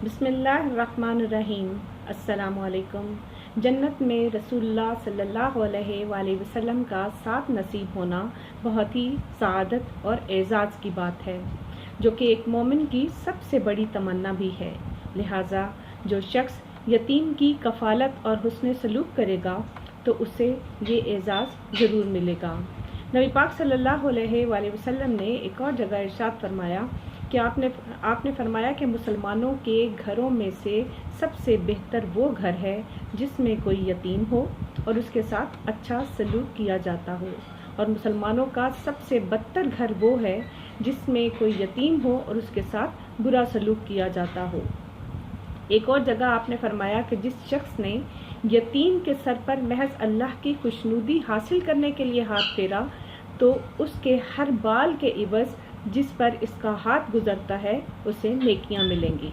بسم اللہ الرحمن الرحیم۔ السلام علیکم۔ جنت میں رسول اللہ صلی اللہ علیہ وآلہ وسلم کا ساتھ نصیب ہونا بہت ہی سعادت اور اعزاز کی بات ہے، جو کہ ایک مومن کی سب سے بڑی تمنا بھی ہے۔ لہٰذا جو شخص یتیم کی کفالت اور حسن سلوک کرے گا تو اسے یہ اعزاز ضرور ملے گا۔ نبی پاک صلی اللہ علیہ وآلہ وسلم نے ایک اور جگہ ارشاد فرمایا کہ آپ نے فرمایا کہ مسلمانوں کے گھروں میں سے سب سے بہتر وہ گھر ہے جس میں کوئی یتیم ہو اور اس کے ساتھ اچھا سلوک کیا جاتا ہو، اور مسلمانوں کا سب سے بدتر گھر وہ ہے جس میں کوئی یتیم ہو اور اس کے ساتھ برا سلوک کیا جاتا ہو۔ ایک اور جگہ آپ نے فرمایا کہ جس شخص نے یتیم کے سر پر محض اللہ کی خوشنودی حاصل کرنے کے لیے ہاتھ پھیرا تو اس کے ہر بال کے عوض جس پر اس کا ہاتھ گزرتا ہے اسے نیکیاں ملیں گی۔